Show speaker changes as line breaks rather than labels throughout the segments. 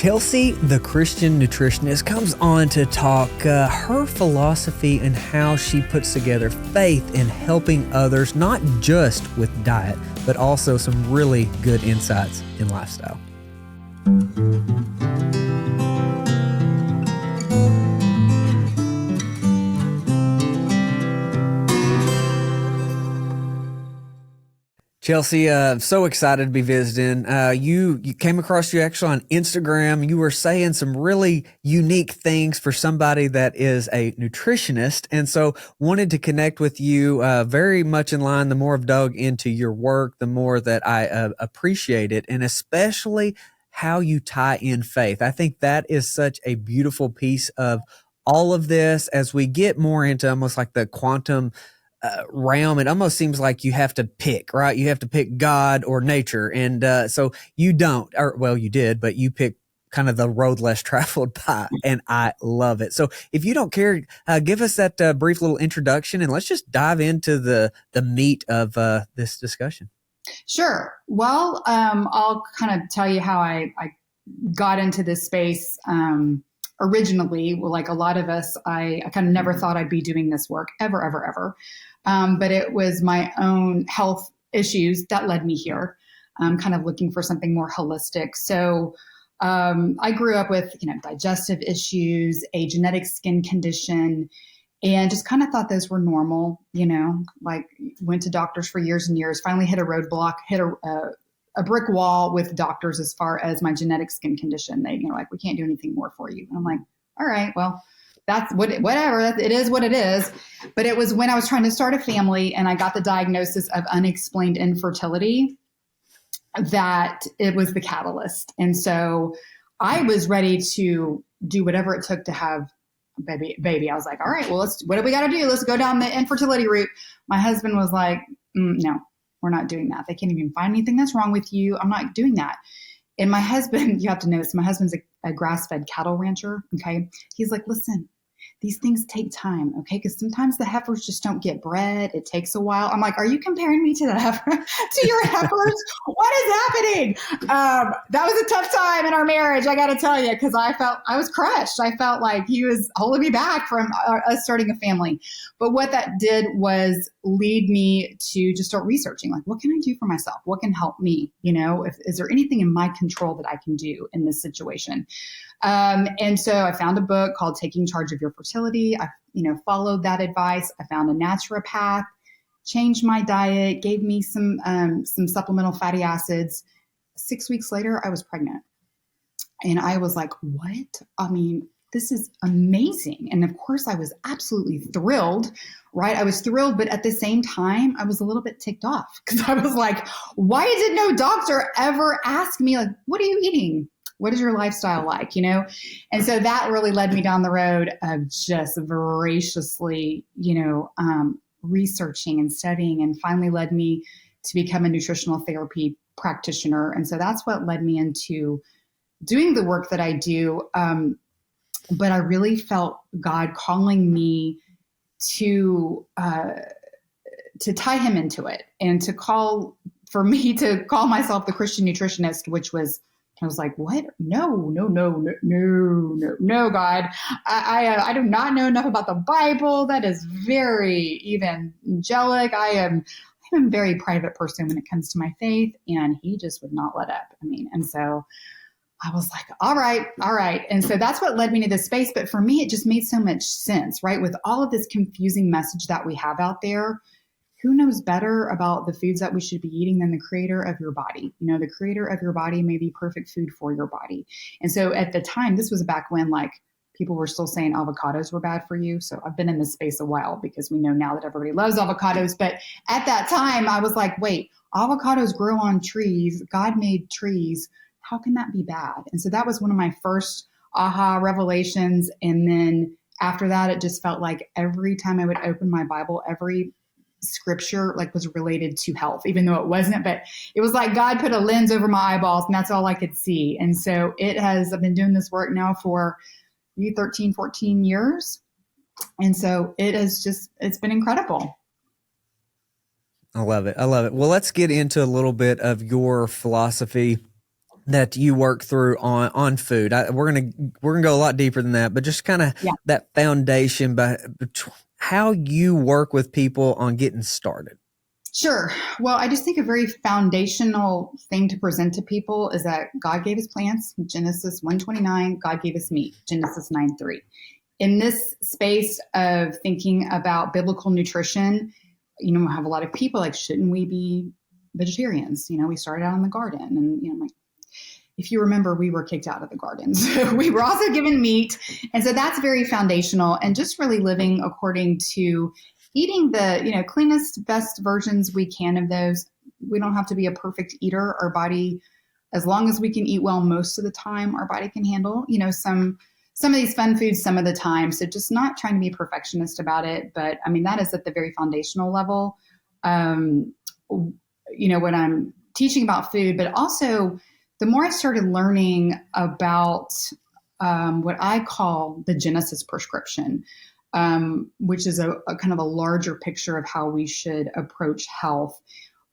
Chelsea, the Christian nutritionist, comes on to talk her philosophy and how she puts together faith in helping others, not just with diet, but also some really good insights in lifestyle. Chelsea, so excited to be visiting. You came across you actually on Instagram. You were saying some really unique things for somebody that is a nutritionist, and so wanted to connect with you. Very much in line. The more I've dug into your work, the more that I appreciate it, and especially how you tie in faith. I think that is such a beautiful piece of all of this as we get more into almost like the quantum realm. It almost seems like you have to pick, right? You have to pick God or nature. And so you don't, or well, you did, but you picked kind of the road less traveled by, and I love it. So if you don't care, give us that brief little introduction and let's just dive into the meat of this discussion.
Sure. Well, I'll kind of tell you how I got into this space. Originally, like a lot of us, I kind of never thought I'd be doing this work ever. But it was my own health issues that led me here, kind of looking for something more holistic. So I grew up with, digestive issues, a genetic skin condition, and just kind of thought those were normal, like went to doctors for years and years, finally hit a roadblock, hit a brick wall with doctors as far as my genetic skin condition. They, we can't do anything more for you. And I'm like, all right, well, that's whatever. It is what it is. But it was when I was trying to start a family and I got the diagnosis of unexplained infertility that it was the catalyst. And so I was ready to do whatever it took to have a baby. I was like, all right, well, what do we got to do? Let's go down the infertility route. My husband was like, no, we're not doing that. They can't even find anything that's wrong with you. I'm not doing that. And my husband, you have to know this, my husband's a grass-fed cattle rancher, okay? He's like, listen, these things take time, okay? Because sometimes the heifers just don't get bred. It takes a while. I'm like, are you comparing me to the heifer, to your heifers? What is happening? That was a tough time in our marriage, I got to tell you, because I was crushed. I felt like he was holding me back from us starting a family. But what that did was lead me to just start researching, like, what can I do for myself? What can help me? Is there anything in my control that I can do in this situation? And so I found a book called Taking Charge of Your Fertility. I, followed that advice. I found a naturopath, changed my diet, gave me some supplemental fatty acids. 6 weeks later, I was pregnant. And I was like, what? I mean, this is amazing. And of course I was absolutely thrilled, right? I was thrilled, but at the same time, I was a little bit ticked off because I was like, why did no doctor ever ask me, like, what are you eating? What is your lifestyle like, And so that really led me down the road of just voraciously, researching and studying, and finally led me to become a nutritional therapy practitioner. And so that's what led me into doing the work that I do. But I really felt God calling me to tie him into it, and for me to call myself the Christian nutritionist, which was, I was like, what? No, God. I do not know enough about the Bible. That is very evangelic. I am a very private person when it comes to my faith, and he just would not let up. And so I was like, all right. And so that's what led me to this space. But for me, it just made so much sense, right? With all of this confusing message that we have out there, who knows better about the foods that we should be eating than the creator of your body? The creator of your body may be perfect food for your body. And so at the time, this was back when people were still saying avocados were bad for you. So I've been in this space a while because we know now that everybody loves avocados. But at that time, I was like, wait, avocados grow on trees. God made trees. How can that be bad? And so that was one of my first aha revelations. And then after that, it just felt like every time I would open my Bible, every scripture was related to health, even though it wasn't, but it was like God put a lens over my eyeballs and that's all I could see. And so I've been doing this work now for 13, 14 years. And so it's been incredible.
I love it. Well, let's get into a little bit of your philosophy that you work through on food. We're gonna go a lot deeper than that, but just kind of
Yeah.
that foundation by how you work with people on getting started.
Sure. Well, I just think a very foundational thing to present to people is that God gave us plants, Genesis 1:29. God gave us meat, Genesis 9:3. In this space of thinking about biblical nutrition, I have a lot of people like, shouldn't we be vegetarians? We started out in the garden, and like, if you remember, we were kicked out of the garden. So we were also given meat. And so that's very foundational, and just really living according to eating the, cleanest, best versions we can of those. We don't have to be a perfect eater. Our body, as long as we can eat well most of the time, our body can handle, some of these fun foods some of the time. So just not trying to be perfectionist about it. But I mean, that is at the very foundational level. Um, when I'm teaching about food, but also the more I started learning about what I call the Genesis prescription, which is a kind of a larger picture of how we should approach health.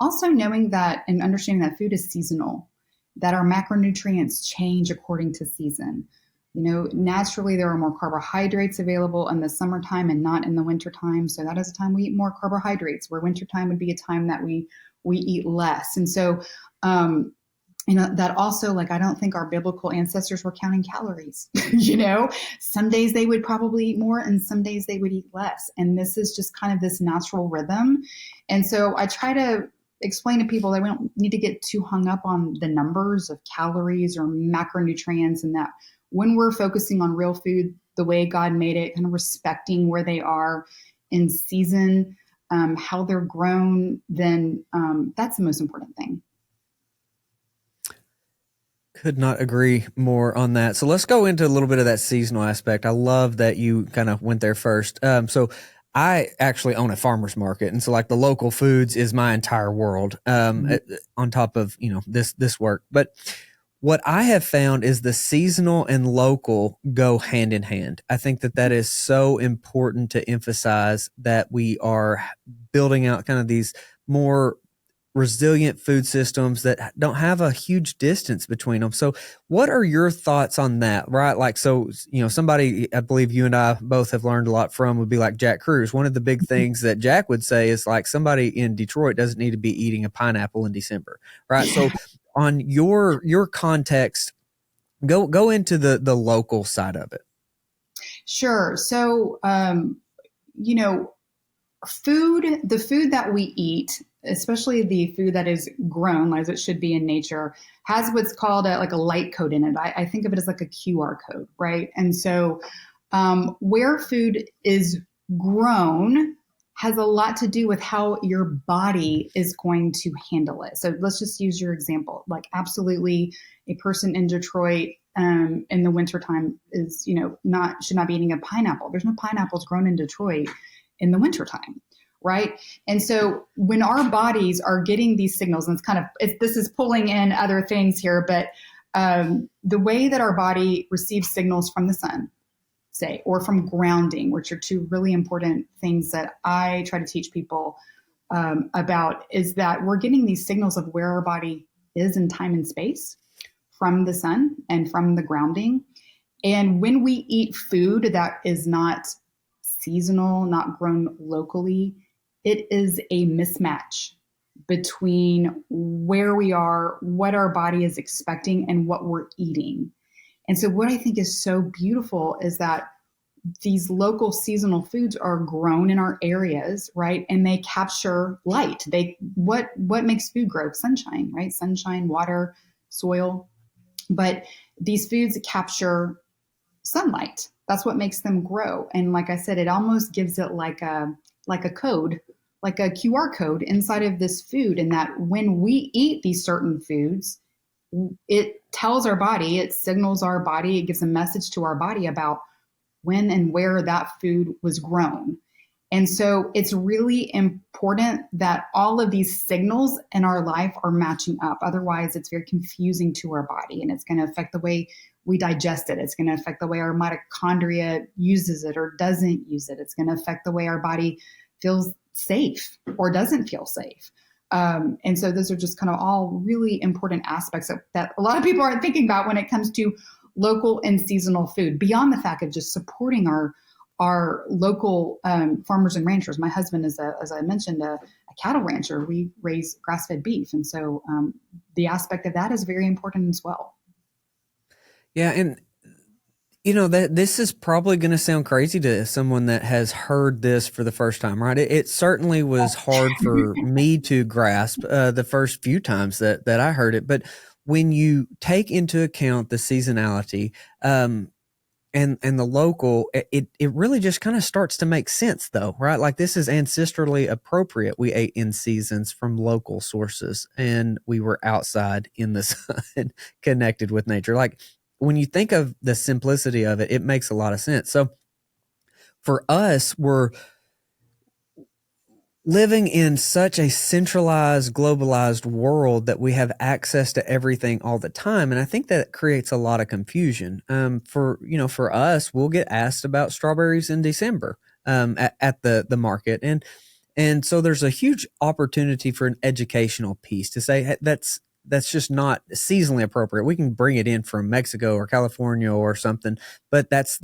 Also knowing that and understanding that food is seasonal, that our macronutrients change according to season. Naturally there are more carbohydrates available in the summertime and not in the wintertime. So that is a time we eat more carbohydrates, where wintertime would be a time that we eat less. And so, that also, like, I don't think our biblical ancestors were counting calories. Some days they would probably eat more and some days they would eat less. And this is just kind of this natural rhythm. And so I try to explain to people that we don't need to get too hung up on the numbers of calories or macronutrients, and that when we're focusing on real food, the way God made it, kind of respecting where they are in season, how they're grown, then that's the most important thing.
Could not agree more on that. So let's go into a little bit of that seasonal aspect. I love that you kind of went there first. So I actually own a farmer's market, and so like the local foods is my entire world. On top of this work, but what I have found is the seasonal and local go hand in hand. I think that is so important to emphasize, that we are building out kind of these more resilient food systems that don't have a huge distance between them. So what are your thoughts on that? Right? Like, so, somebody I believe you and I both have learned a lot from would be like Jack Cruz. One of the big things that Jack would say is like, somebody in Detroit doesn't need to be eating a pineapple in December. Right. So on your context, go into the local side of it.
Sure. So, the food that we eat, especially the food that is grown as it should be in nature, has what's called like a light code in it. I think of it as like a QR code, right? And so where food is grown has a lot to do with how your body is going to handle it. So let's just use your example. Like, absolutely, a person in Detroit in the wintertime is, should not be eating a pineapple. There's no pineapples grown in Detroit in the wintertime, right? And so when our bodies are getting these signals, and this is pulling in other things here, but the way that our body receives signals from the sun, say, or from grounding, which are two really important things that I try to teach people about, is that we're getting these signals of where our body is in time and space from the sun and from the grounding. And when we eat food that is not seasonal, not grown locally, it is a mismatch between where we are, what our body is expecting, and what we're eating. And so what I think is so beautiful is that these local seasonal foods are grown in our areas, right? And they capture light. What makes food grow? Sunshine, right? Sunshine, water, soil. But these foods capture sunlight. That's what makes them grow. And like I said, it almost gives it like a code, like a QR code inside of this food. And that when we eat these certain foods, it tells our body, it signals our body, it gives a message to our body about when and where that food was grown. And so it's really important that all of these signals in our life are matching up. Otherwise, it's very confusing to our body, and it's going to affect the way we digest it. It's going to affect the way our mitochondria uses it or doesn't use it. It's going to affect the way our body feels safe or doesn't feel safe. And so those are just kind of all really important aspects that a lot of people aren't thinking about when it comes to local and seasonal food, beyond the fact of just supporting our local farmers and ranchers. My husband is, as I mentioned, a cattle rancher. We raise grass-fed beef. And so the aspect of that is very important as well.
Yeah, and that this is probably going to sound crazy to someone that has heard this for the first time, right? It certainly was hard for me to grasp the first few times that I heard it, but when you take into account the seasonality and the local, it really just kind of starts to make sense, though, right? Like, this is ancestrally appropriate. We ate in seasons from local sources, and we were outside in the sun, connected with nature. Like, when you think of the simplicity of it, it makes a lot of sense. So for us, we're living in such a centralized, globalized world that we have access to everything all the time. And I think that creates a lot of confusion. For us, we'll get asked about strawberries in December at the market. And so there's a huge opportunity for an educational piece to say, hey, that's just not seasonally appropriate. We can bring it in from Mexico or California or something, but that's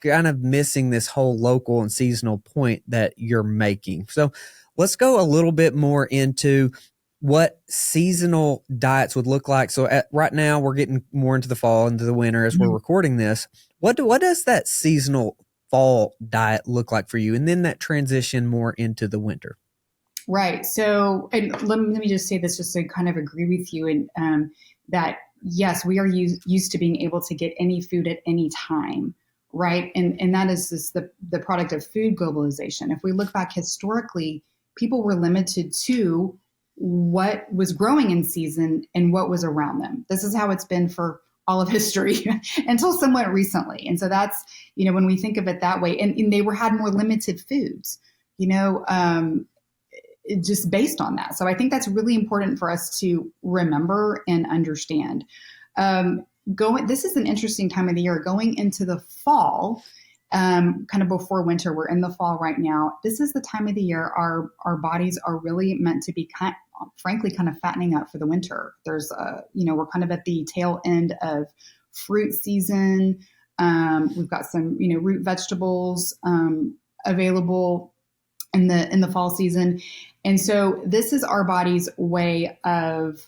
kind of missing this whole local and seasonal point that you're making. So let's go a little bit more into what seasonal diets would look like. So right now we're getting more into the fall, into the winter as we're recording this. What does that seasonal fall diet look like for you? And then that transition more into the winter.
Right. So, and let me just say this just to kind of agree with you, and that yes, we are used to being able to get any food at any time, right? And that is just the product of food globalization. If we look back historically, people were limited to what was growing in season and what was around them. This is how it's been for all of history until somewhat recently. And so that's, when we think of it that way, and they had more limited foods, just based on that. So I think that's really important for us to remember and understand. This is an interesting time of the year going into the fall, kind of before winter. We're in the fall right now. This is the time of the year our bodies are really meant to be frankly kind of fattening up for the winter. There's we're kind of at the tail end of fruit season. We've got some root vegetables available in the fall season. And so this is our body's way of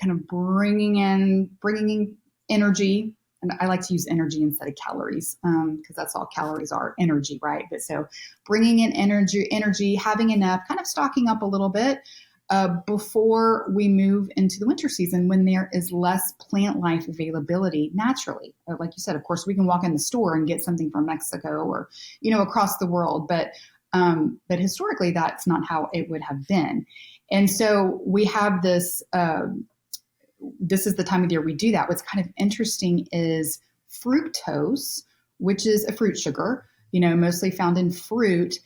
kind of bringing in energy. And I like to use energy instead of calories because that's all calories are, energy, right? But so bringing in energy, having enough, kind of stocking up a little bit before we move into the winter season when there is less plant life availability naturally. Like you said, of course, we can walk in the store and get something from Mexico or, across the world. But historically, that's not how it would have been. And so we have this, this is the time of the year we do that. What's kind of interesting is fructose, which is a fruit sugar, mostly found in fruit,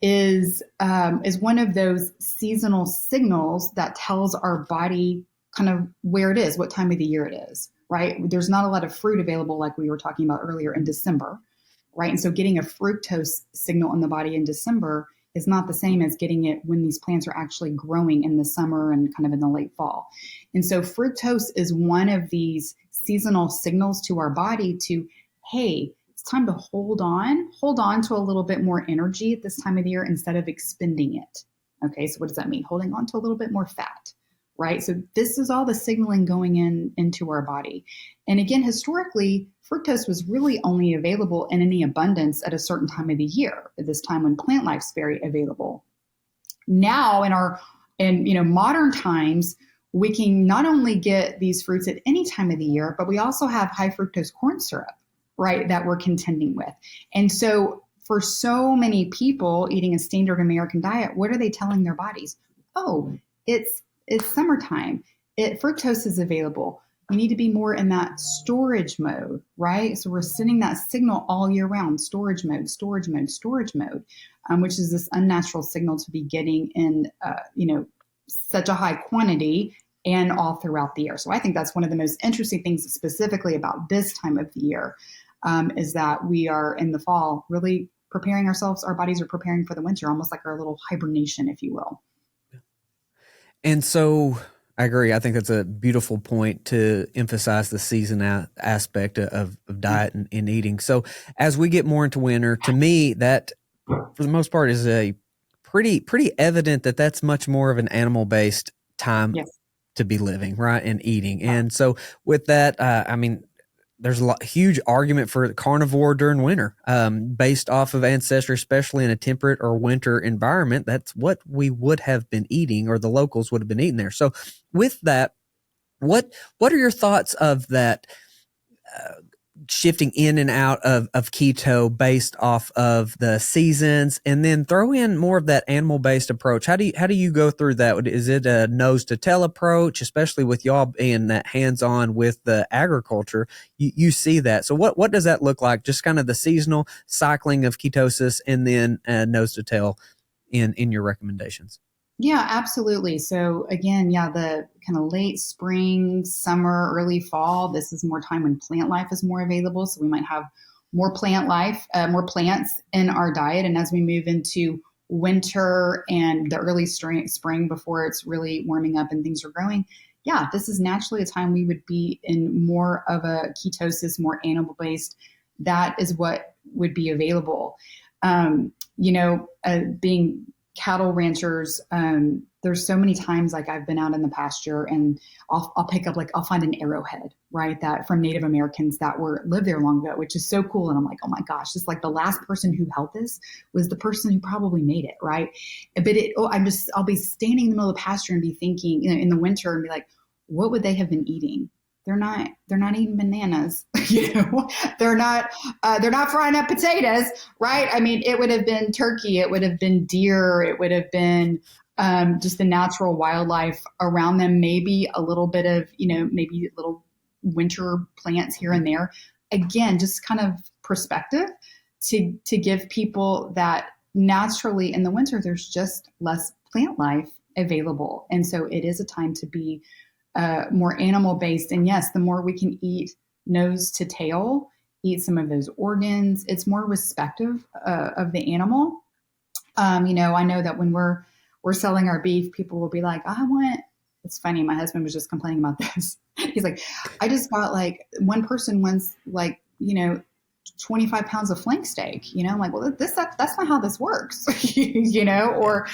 is one of those seasonal signals that tells our body kind of where it is, what time of the year it is, right? There's not a lot of fruit available like we were talking about earlier in December. Right. And so getting a fructose signal in the body in December is not the same as getting it when these plants are actually growing in the summer and kind of in the late fall. And so fructose is one of these seasonal signals to our body to, hey, it's time to hold on to a little bit more energy at this time of the year instead of expending it. Okay. So what does that mean? Holding on to a little bit more fat. Right. So this is all the signaling going into our body. And again, historically, fructose was really only available in any abundance at a certain time of the year, at this time when plant life's very available. Now in modern times, we can not only get these fruits at any time of the year, but we also have high fructose corn syrup, right, that we're contending with. And so for so many people eating a standard American diet, what are they telling their bodies? Oh, it's summertime. Fructose is available. We need to be more in that storage mode, right? So we're sending that signal all year round, storage mode, which is this unnatural signal to be getting in, such a high quantity and all throughout the year. So I think that's one of the most interesting things specifically about this time of the year, is that we are in the fall really preparing ourselves. Our bodies are preparing for the winter, almost like our little hibernation, if you will.
And so I agree. I think that's a beautiful point to emphasize the season aspect of diet and eating. So as we get more into winter, to me, that for the most part is a pretty evident that that's much more of an animal based time
Yes.
to be living, right, and eating. And so with that, I mean, there's huge argument for carnivore during winter, based off of ancestry, especially in a temperate or winter environment. That's what we would have been eating, or the locals would have been eating there. So, with that, what are your thoughts of that? Shifting in and out of keto based off of the seasons, and then throw in more of that animal based approach. How do you go through that? Is it a nose to tail approach, especially with y'all being that hands on with the agriculture? You see that. So what does that look like? Just kind of the seasonal cycling of ketosis, and then nose to tail in your recommendations.
Yeah, absolutely. So again, yeah, the kind of late spring, summer, early fall, this is more time when plant life is more available. So we might have more plant life, more plants in our diet. And as we move into winter and the early spring before it's really warming up and things are growing, yeah, this is naturally a time we would be in more of a ketosis, more animal based. That is what would be available. Being cattle ranchers, there's so many times like I've been out in the pasture and I'll pick up, like, I'll find an arrowhead, right, that from Native Americans that were lived there long ago, which is so cool. And I'm like, oh my gosh, just like the last person who held this was the person who probably made it, right? But I'll be standing in the middle of the pasture and be thinking, in the winter, and be like, what would they have been eating? They're not eating bananas. They're not frying up potatoes, right? I mean, it would have been turkey, it would have been deer, it would have been just the natural wildlife around them, maybe a little bit of, maybe little winter plants here and there. Again, just kind of perspective to give people that naturally in the winter there's just less plant life available, and so it is a time to be more animal based. And yes, the more we can eat nose to tail, eat some of those organs, it's more respective of the animal. I know that when we're selling our beef, people will be like, I want. It's funny. My husband was just complaining about this. He's like, I just got, like, one person wants, like, 25 pounds of flank steak. I'm like, well, that's not how this works. Or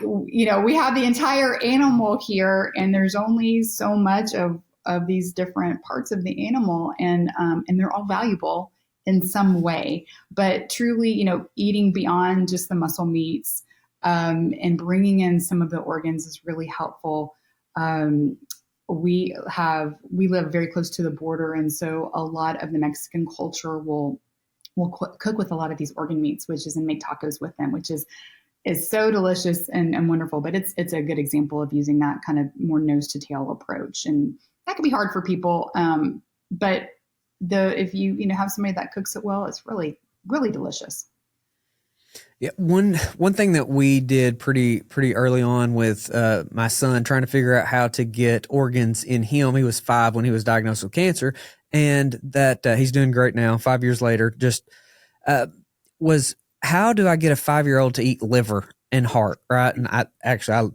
we have the entire animal here, and there's only so much of these different parts of the animal, and they're all valuable in some way. But truly, eating beyond just the muscle meats, and bringing in some of the organs is really helpful. We live very close to the border, and so a lot of the Mexican culture will cook with a lot of these organ meats, which is, and make tacos with them, which is so delicious and wonderful. But it's a good example of using that kind of more nose to tail approach, and that can be hard for people. But if you have somebody that cooks it well, it's really really delicious.
Yeah, one thing that we did pretty early on with my son, trying to figure out how to get organs in him. He was 5 when he was diagnosed with cancer, and that he's doing great now. 5 years later, just uh, was, how do I get a 5-year-old to eat liver and heart, right? And I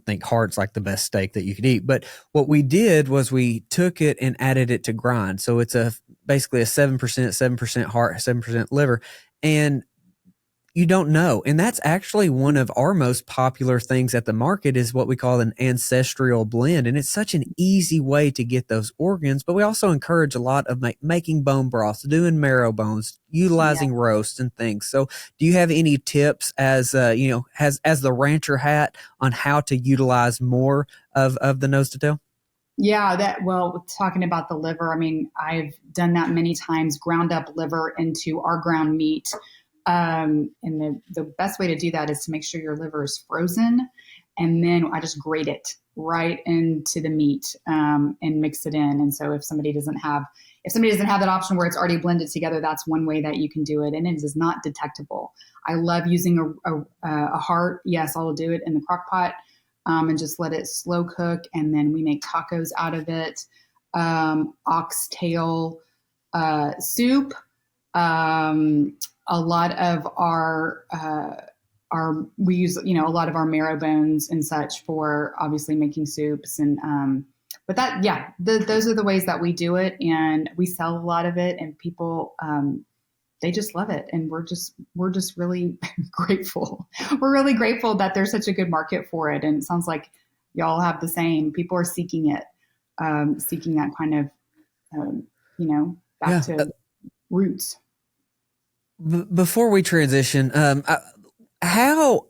think heart's like the best steak that you could eat. But what we did was we took it and added it to grind. So it's basically a 7% heart, 7% liver, and you don't know. And that's actually one of our most popular things at the market, is what we call an ancestral blend. And it's such an easy way to get those organs. But we also encourage a lot of making bone broths, doing marrow bones,
Yeah.
utilizing roasts and things. So do you have any tips as as the rancher hat on how to utilize more of the nose to tail?
Yeah, talking about the liver, I mean, I've done that many times, ground up liver into our ground meat. And the best way to do that is to make sure your liver is frozen. And then I just grate it right into the meat, and mix it in. And so if somebody doesn't have that option where it's already blended together, that's one way that you can do it. And it is not detectable. I love using a heart. Yes, I'll do it in the crock pot, and just let it slow cook. And then we make tacos out of it. Oxtail soup. A lot of our we use, a lot of our marrow bones and such for obviously making soups. And but that, yeah, those are the ways that we do it, and we sell a lot of it, and people, they just love it, and we're just really grateful. We're really grateful that there's such a good market for it, and it sounds like y'all have the same. People are seeking it, seeking that kind of, back
Yeah.
to roots.
Before we transition, how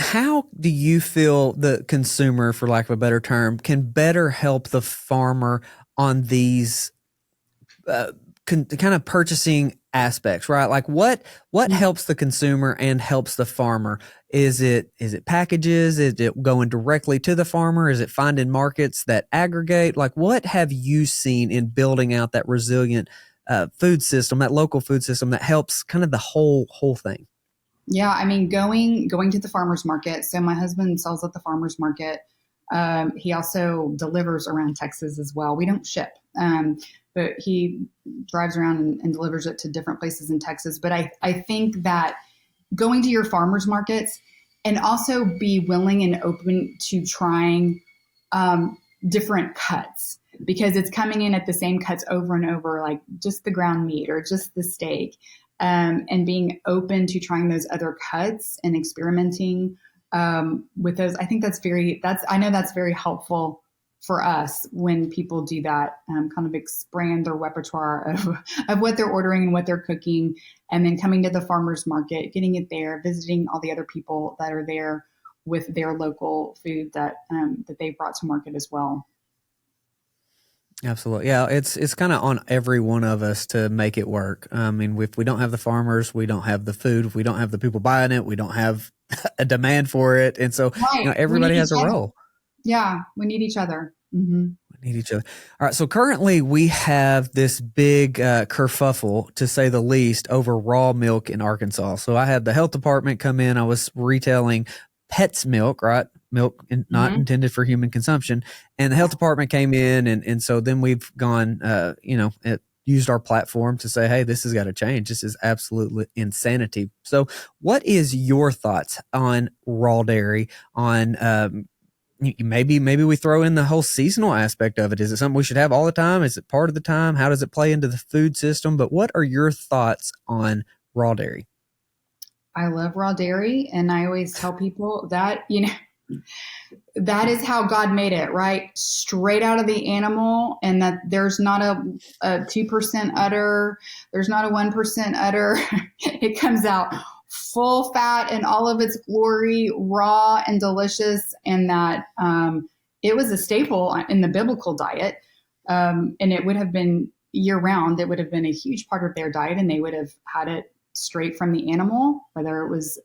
how do you feel the consumer, for lack of a better term, can better help the farmer on these uh, kind of purchasing aspects, right? Like what helps the consumer and helps the farmer? Is it packages? Is it going directly to the farmer? Is it finding markets that aggregate? Like what have you seen in building out that resilient food system, that local food system that helps kind of the whole thing?
Yeah, I mean, going to the farmers market. So my husband sells at the farmers market. He also delivers around Texas as well. We don't ship, but he drives around and delivers it to different places in Texas. But I think that going to your farmers markets and also be willing and open to trying different cuts, because it's coming in at the same cuts over and over, like just the ground meat or just the steak, and being open to trying those other cuts and experimenting with those. I think I know that's very helpful for us when people do that, kind of expand their repertoire of what they're ordering and what they're cooking, and then coming to the farmer's market, getting it there, visiting all the other people that are there with their local food that they brought to market as well.
Absolutely. Yeah, it's kind of on every one of us to make it work. I mean, if we don't have the farmers, we don't have the food. If we don't have the people buying it, we don't have a demand for it. And so,
Right. We need
everybody
each
has a
other.
role.
Yeah, we need each other. Hmm.
We need each other. All right. So currently we have this big kerfuffle, to say the least, over raw milk in Arkansas. So I had the health department come in. I was retailing pets milk, right? Milk not
Hmm.
intended for human consumption. And the health department came in. And so then we've gone, used our platform to say, hey, this has got to change. This is absolutely insanity. So what is your thoughts on raw dairy, on maybe we throw in the whole seasonal aspect of it? Is it something we should have all the time? Is it part of the time? How does it play into the food system? But what are your thoughts on raw dairy?
I love raw dairy, and I always tell people that, that is how God made it, right? Straight out of the animal, and that there's not a 2% udder, there's not a 1% udder. It comes out full fat in all of its glory, raw and delicious, and that it was a staple in the biblical diet. And it would have been year round, it would have been a huge part of their diet, and they would have had it straight from the animal, whether it was,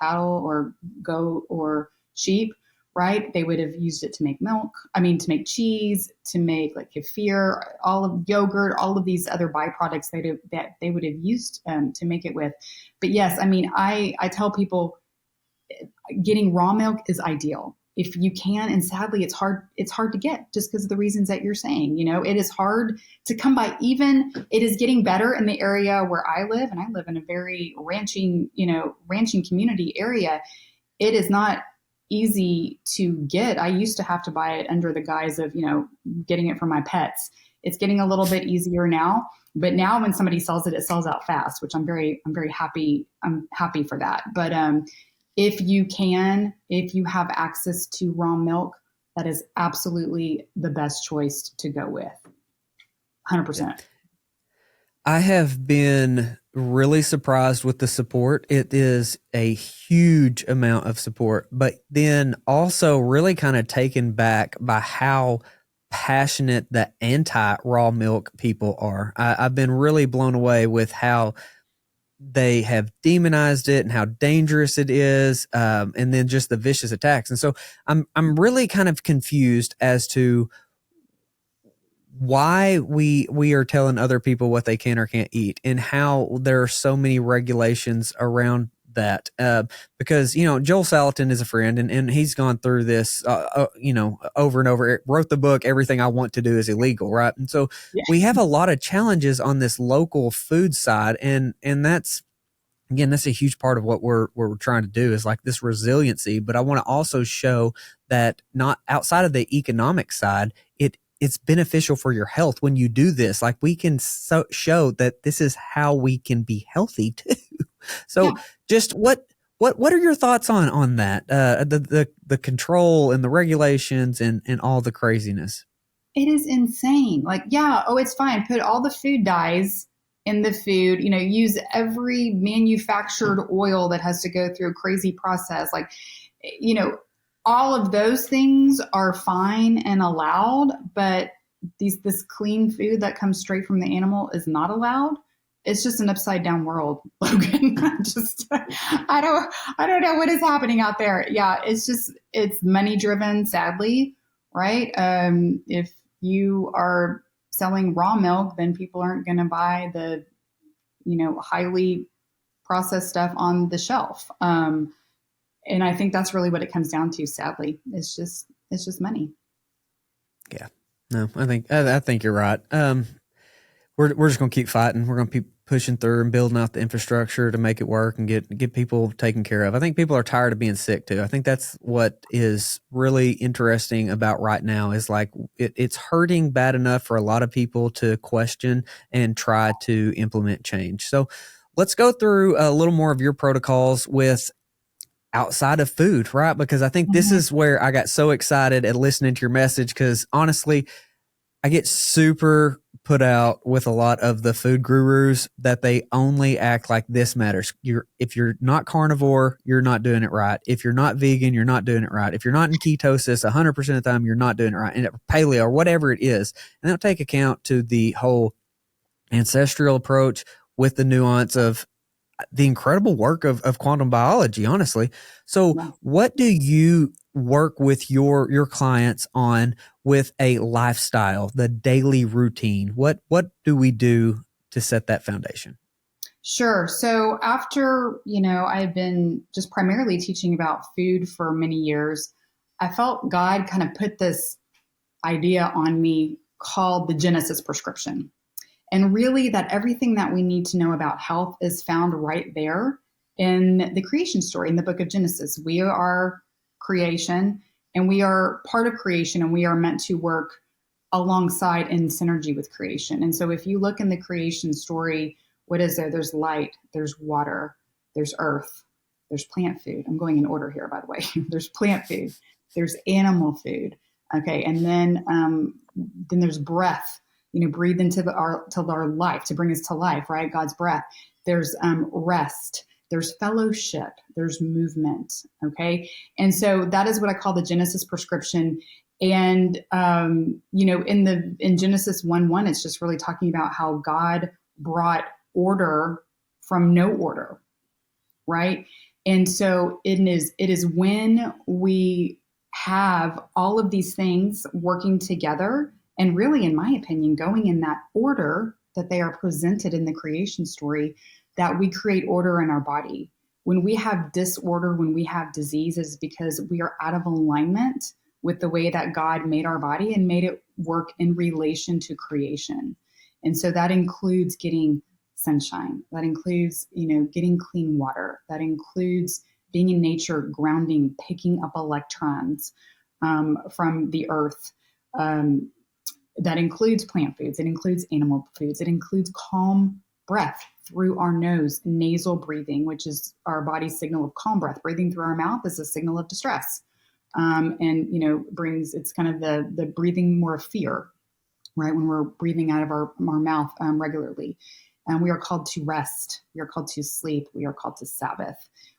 cattle or goat or sheep, right? They would have used it to make milk. I mean, to make cheese, to make like kefir, all of yogurt, all of these other byproducts that they would have used to make it with. But yes, I mean, I tell people getting raw milk is ideal if you can, and sadly it's hard to get, just because of the reasons that you're saying. It is hard to come by. Even it is getting better in the area where I live, and I live in a very ranching community area. It is not easy to get. I used to have to buy it under the guise of getting it for my pets. It's getting a little bit easier now, but now when somebody sells it, it sells out fast, which I'm very happy. I'm happy for that. But if you have access to raw milk, that is absolutely the best choice to go with. 100%.
I have been really surprised with the support. It is a huge amount of support, but then also really kind of taken back by how passionate the anti raw milk people are. I've been really blown away with how they have demonized it and how dangerous it is, and then just the vicious attacks. And so I'm really kind of confused as to why we are telling other people what they can or can't eat, and how there are so many regulations around that. Because Joel Salatin is a friend, and he's gone through this over and over. It wrote the book Everything I Want to Do is Illegal, right? And so
Yeah.
we have a lot of challenges on this local food side, and that's again, that's a huge part of what we're trying to do is like this resiliency. But I want to also show that not outside of the economic side, it's beneficial for your health when you do this. Like we can show that this is how we can be healthy too.
Yeah.
So just what are your thoughts on that? The control and the regulations and all the craziness.
It is insane. Like, yeah, oh, it's fine. Put all the food dyes in the food, use every manufactured oil that has to go through a crazy process. Like, you know, all of those things are fine and allowed, but this clean food that comes straight from the animal is not allowed. It's just an upside down world, Logan. I don't know what is happening out there. Yeah, it's money driven, sadly, right? If you are selling raw milk, then people aren't going to buy the highly processed stuff on the shelf. And I think that's really what it comes down to. Sadly, it's just money.
Yeah, no, I think you're right. We're just gonna keep fighting. We're gonna keep pushing through and building out the infrastructure to make it work and get people taken care of. I think people are tired of being sick too. I think that's what is really interesting about right now is like it's hurting bad enough for a lot of people to question and try to implement change. So let's go through a little more of your protocols with outside of food, right? Because I think this
Mm-hmm.
is where I got so excited at listening to your message because honestly, I get super put out with a lot of the food gurus that they only act like this matters. If you're not carnivore, you're not doing it right. If you're not vegan, you're not doing it right. If you're not in ketosis 100% of the time, you're not doing it right. And paleo or whatever it is. And they'll take account to the whole ancestral approach with the nuance of the incredible work of quantum biology, honestly. So
Yeah.
what do you work with your clients on with a lifestyle, the daily routine? What do we do to set that foundation?
Sure. So after, I've been just primarily teaching about food for many years, I felt God kind of put this idea on me called the Genesis prescription. And really, that everything that we need to know about health is found right there in the creation story, in the book of Genesis. We are creation and we are part of creation and we are meant to work alongside in synergy with creation. And so, if you look in the creation story, what is there? There's light, there's water, there's earth, there's plant food. I'm going in order here, by the way. There's plant food, there's animal food. Okay. And then there's breath, breathe into our life to bring us to life, right? God's breath. There's rest. There's fellowship. There's movement. Okay, and so that is what I call the Genesis prescription. And in Genesis 1:1, it's just really talking about how God brought order from no order, right? And so it is when we have all of these things working together and really, in my opinion, going in that order that they are presented in the creation story, that we create order in our body. When we have disorder, when we have disease, is because we are out of alignment with the way that God made our body and made it work in relation to creation. And so that includes getting sunshine. That includes, getting clean water. That includes being in nature, grounding, picking up electrons from the earth. That includes plant foods. It includes animal foods. It includes calm breath through our nose, nasal breathing, which is our body's signal of calm breath. Breathing through our mouth is a signal of distress. And it's kind of the breathing more of fear, right? When we're breathing out of our mouth regularly. And we are called to rest. We are called to sleep. We are called to Sabbath.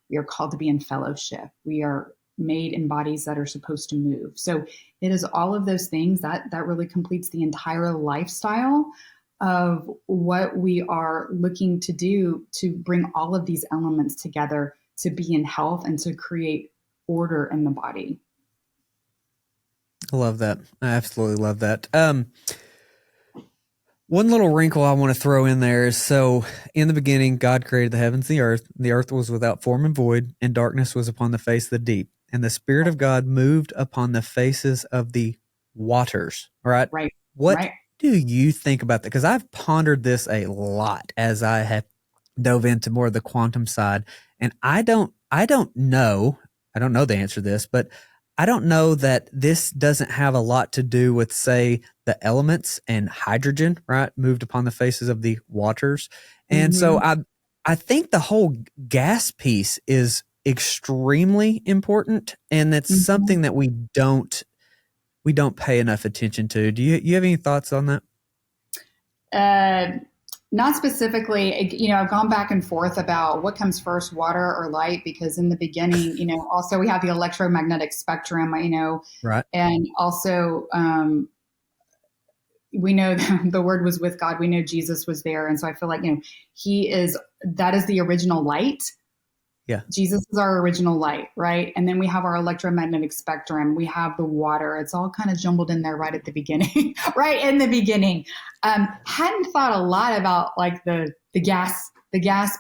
We are called to be in fellowship. We are made in bodies that are supposed to move. So it is all of those things that really completes the entire lifestyle of what we are looking to do to bring all of these elements together to be in health and to create order in the body.
I love that. I absolutely love that. One little wrinkle I want to throw in there is so in the beginning, God created the heavens, the earth. The earth was without form and void, and darkness was upon the face of the deep. And the Spirit of God moved upon the faces of the waters. All right.
Right.
What
Right.
do you think about that? Because I've pondered this a lot as I have dove into more of the quantum side. And I don't know the answer to this, but I don't know that this doesn't have a lot to do with, say, the elements and hydrogen, right, moved upon the faces of the waters. And so
Hmm.
I think the whole gas piece is extremely important, and that's
Hmm.
something that we don't pay enough attention to. Do you have any thoughts on that?
Uh, Not specifically, I've gone back and forth about what comes first, water or light, because in the beginning, also we have the electromagnetic spectrum,
Right.
and also we know the word was with God. We know Jesus was there. And so I feel like, that is the original light.
Yeah.
Jesus is our original light, right? And then we have our electromagnetic spectrum. We have the water. It's all kind of jumbled in there right at the beginning, right in the beginning. Hadn't thought a lot about like the gas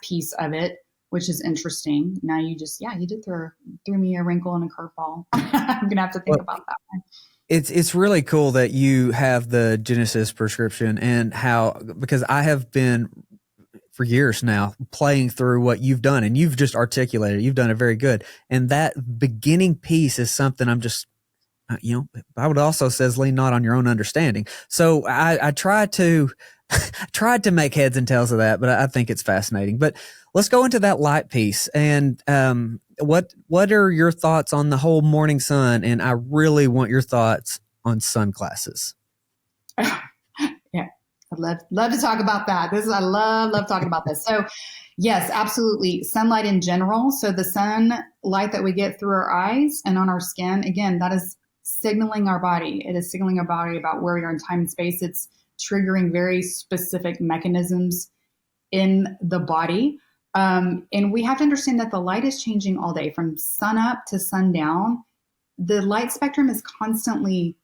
piece of it, which is interesting. Now you did threw me a wrinkle and a curveball. I'm gonna have to think
Well,
about that one.
it's really cool that you have the Genesis prescription, and how, because I have been for years now playing through what you've done, and you've just articulated, you've done it very good. And that beginning piece is something I'm just, Bible also says lean not on your own understanding. So I try to tried to make heads and tails of that, but I think it's fascinating. But let's go into that light piece. And what are your thoughts on the whole morning sun? And I really want your thoughts on sunglasses.
Yeah, I'd love to talk about that. I love talking about this. So, yes, absolutely. Sunlight in general. So the sunlight that we get through our eyes and on our skin, again, that is signaling our body. It is signaling our body about where we are in time and space. It's triggering very specific mechanisms in the body. And we have to understand that the light is changing all day from sun up to sundown. The light spectrum is constantly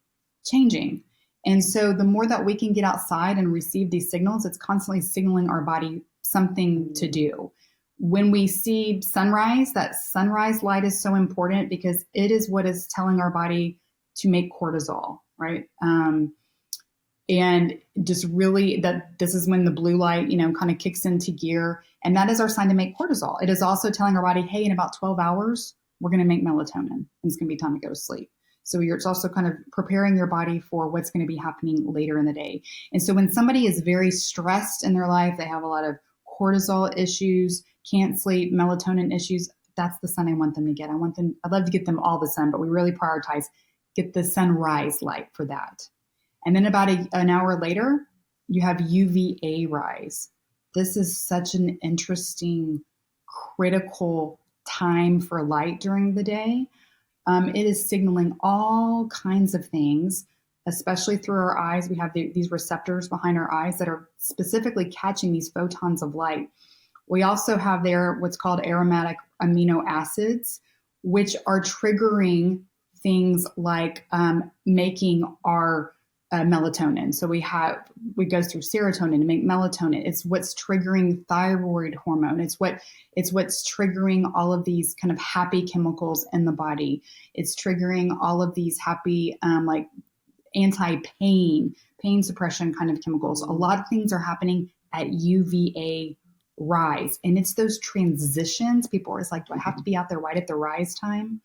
changing. And so the more that we can get outside and receive these signals, it's constantly signaling our body something to do. When we see sunrise, that sunrise light is so important because it is what is telling our body to make cortisol, right? And just really that this is when the blue light, kind of kicks into gear. And that is our sign to make cortisol. It is also telling our body, hey, in about 12 hours, we're going to make melatonin and it's going to be time to go to sleep. So it's also kind of preparing your body for what's going to be happening later in the day. And so when somebody is very stressed in their life, they have a lot of cortisol issues, can't sleep, melatonin issues, that's the sun I want them to get. I'd love to get them all the sun, but we really prioritize get the sunrise light for that. And then about an hour later, you have UVA rise. This is such an interesting, critical time for light during the day. It is signaling all kinds of things, especially through our eyes. We have these receptors behind our eyes that are specifically catching these photons of light. We also have there what's called aromatic amino acids, which are triggering things like making our melatonin. So we go through serotonin to make melatonin. It's what's triggering thyroid hormone. It's what's triggering all of these kind of happy chemicals in the body. It's triggering all of these happy like pain suppression kind of chemicals. A lot of things are happening at UVA rise, and it's those transitions. People are always like, do I have to be out there right at the rise time?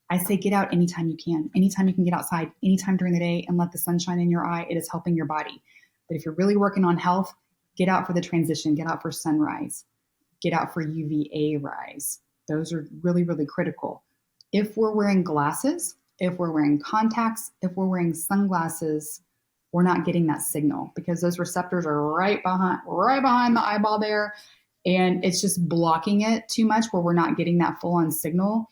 I say get out anytime you can. Anytime you can get outside, anytime during the day and let the sun shine in your eye, it is helping your body. But if you're really working on health, get out for the transition, get out for sunrise, get out for UVA rise. Those are really, really critical. If we're wearing glasses, if we're wearing contacts, if we're wearing sunglasses, we're not getting that signal because those receptors are right behind the eyeball there. And it's just blocking it too much where we're not getting that full on signal.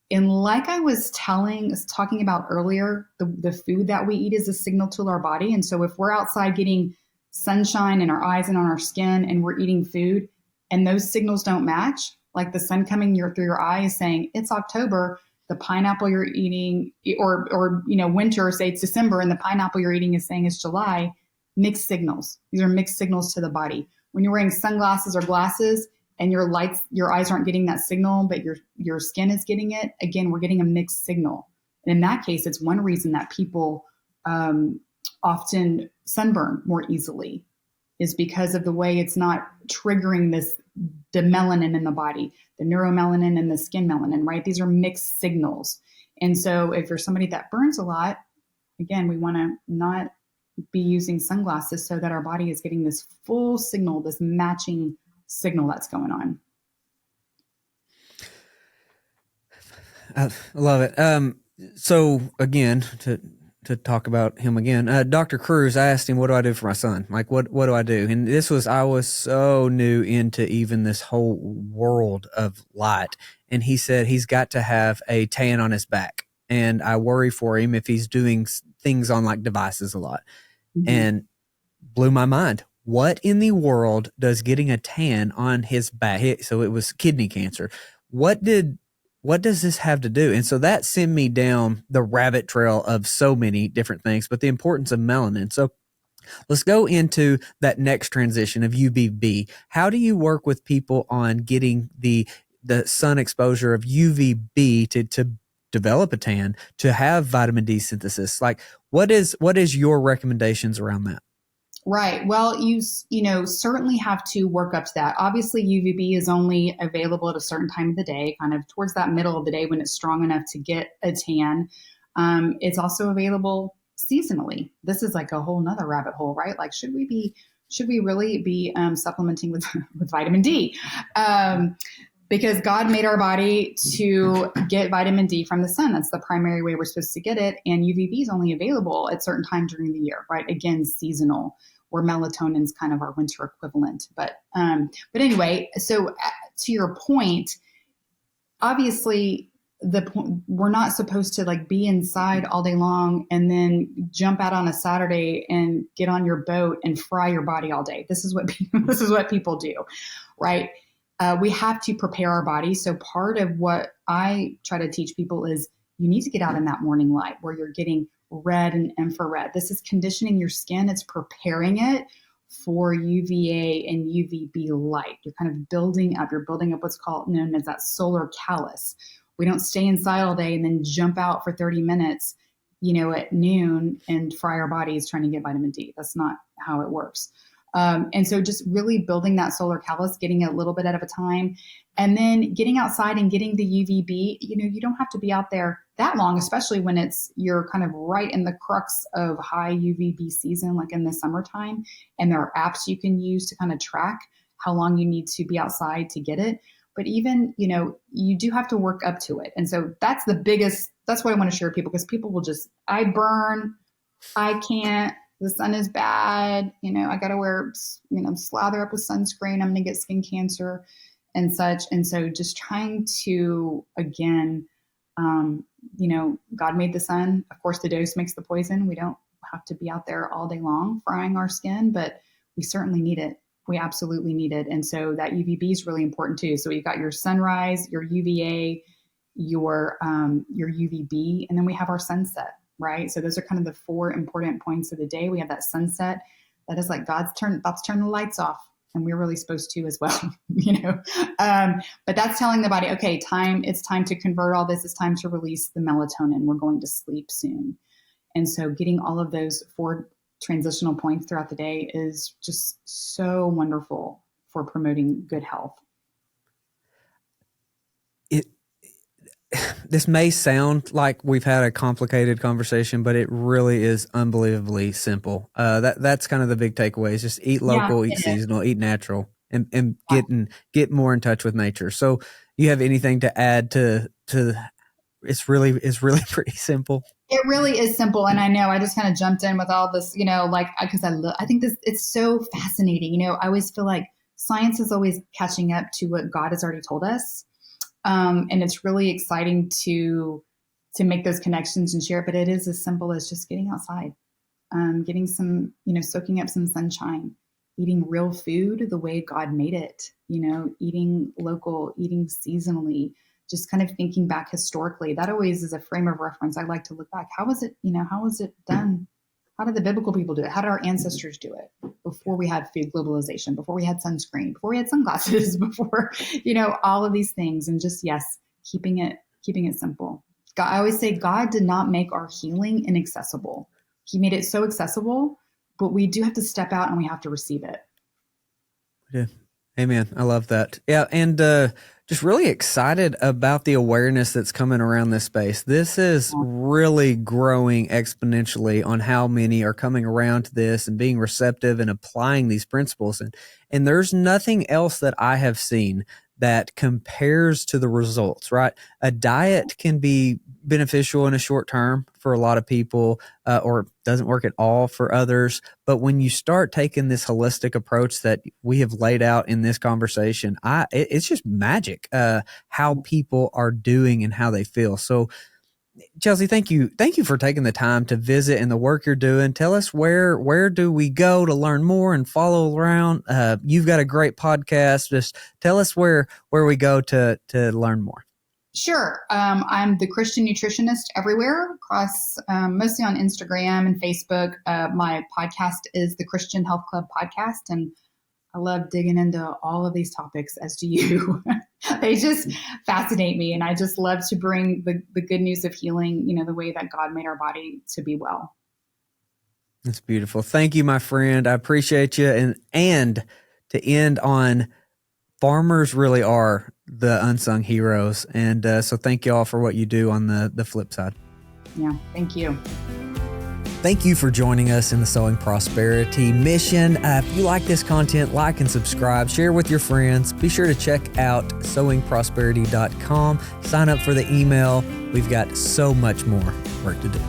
And like I was talking about earlier, the food that we eat is a signal to our body. And so if we're outside getting sunshine in our eyes and on our skin and we're eating food and those signals don't match, like the sun coming through your eye is saying it's October, the pineapple you're eating, or winter, say it's December, and the pineapple you're eating is saying it's July, mixed signals. These are mixed signals to the body. When you're wearing sunglasses or glasses, and your eyes aren't getting that signal, but your skin is getting it, again, we're getting a mixed signal. And in that case, it's one reason that people often sunburn more easily is because of the way it's not triggering the melanin in the body, the neuromelanin and the skin melanin, right? These are mixed signals. And so if you're somebody that burns a lot, again, we want to not be using sunglasses so that our body is getting this full signal, this matching signal that's going on.
I love it. So again, to talk about him again, Dr. Cruz, I asked him, what do I do for my son? Like, what do I do? And I was so new into even this whole world of light. And he said he's got to have a tan on his back. And I worry for him if he's doing things on like devices a lot. Mm-hmm. And blew my mind. What in the world does getting a tan on his back? So it was kidney cancer. What does this have to do? And so that sent me down the rabbit trail of so many different things, but the importance of melanin. So let's go into that next transition of UVB. How do you work with people on getting the sun exposure of UVB to develop a tan, to have vitamin D synthesis? Like, what is your recommendations around that?
Right. Well, you certainly have to work up to that. Obviously, UVB is only available at a certain time of the day, kind of towards that middle of the day when it's strong enough to get a tan. It's also available seasonally. This is like a whole nother rabbit hole, right? Like, should we really be supplementing with vitamin D? Because God made our body to get vitamin D from the sun. That's the primary way we're supposed to get it. And UVB is only available at certain times during the year, right? Again, seasonal, where melatonin is kind of our winter equivalent. But anyway, so to your point, obviously we're not supposed to like be inside all day long and then jump out on a Saturday and get on your boat and fry your body all day. This is what people do, right? We have to prepare our body. So part of what I try to teach people is you need to get out in that morning light where you're getting red and infrared. This is conditioning your skin. It's preparing it for UVA and UVB light. You're kind of building up. You're building up what's known as that solar callus. We don't stay inside all day and then jump out for 30 minutes, at noon and fry our bodies trying to get vitamin D. That's not how it works. And so just really building that solar callus, getting it a little bit at a time, and then getting outside and getting the UVB. You don't have to be out there that long, especially when you're kind of right in the crux of high UVB season, like in the summertime. And there are apps you can use to kind of track how long you need to be outside to get it. But even, you do have to work up to it. And so that's what I want to share with people, because people will I burn, I can't. The sun is bad. I got to wear, slather up with sunscreen. I'm going to get skin cancer and such. And so just trying to, again, God made the sun. Of course, the dose makes the poison. We don't have to be out there all day long frying our skin, but we certainly need it. We absolutely need it. And so that UVB is really important too. So you've got your sunrise, your UVA, your UVB, and then we have our sunset. Right. So those are kind of the 4 important points of the day. We have that sunset. That is like about to turn the lights off. And we're really supposed to as well, but that's telling the body, okay, it's time to convert all this. It's time to release the melatonin. We're going to sleep soon. And so getting all of those 4 transitional points throughout the day is just so wonderful for promoting good health.
This may sound like we've had a complicated conversation, but it really is unbelievably simple. That's kind of the big takeaway is just eat local, eat seasonal, eat natural, and get more in touch with nature. So you have anything to add to it's really pretty simple.
It really is simple. And I know I just kind of jumped in with all this, because I think it's so fascinating. I always feel like science is always catching up to what God has already told us. And it's really exciting to make those connections and share it. But it is as simple as just getting outside, getting some, soaking up some sunshine, eating real food the way God made it, eating local, eating seasonally, just kind of thinking back historically. That always is a frame of reference. I like to look back. How was it done? How did the biblical people do it? How did our ancestors do it before we had food globalization, before we had sunscreen, before we had sunglasses, before, all of these things? And just, yes, keeping it simple. God, I always say God did not make our healing inaccessible. He made it so accessible, but we do have to step out and we have to receive it.
Yeah. Amen. I love that. Yeah. And just really excited about the awareness that's coming around this space. This is really growing exponentially on how many are coming around to this and being receptive and applying these principles. And there's nothing else that I have seen that compares to the results, right? A diet can be beneficial in a short term for a lot of people, or doesn't work at all for others. But when you start taking this holistic approach that we have laid out in this conversation, it's just magic, how people are doing and how they feel. So Chelsea, thank you for taking the time to visit and the work you're doing. Tell us where do we go to learn more and follow around? You've got a great podcast. Just tell us where we go to learn more.
Sure. I'm the Christian nutritionist everywhere, across mostly on Instagram and Facebook. My podcast is the Christian Health Club podcast, and I love digging into all of these topics, as do you. They just fascinate me, and I just love to bring the good news of healing, the way that God made our body to be well.
That's beautiful. Thank you, my friend. I appreciate you. And to end on, farmers really are the unsung heroes. And so thank you all for what you do on the flip side.
Yeah, thank you.
Thank you for joining us in the Sowing Prosperity mission. If you like this content, like and subscribe, share with your friends. Be sure to check out sowingprosperity.com. Sign up for the email. We've got so much more work to do.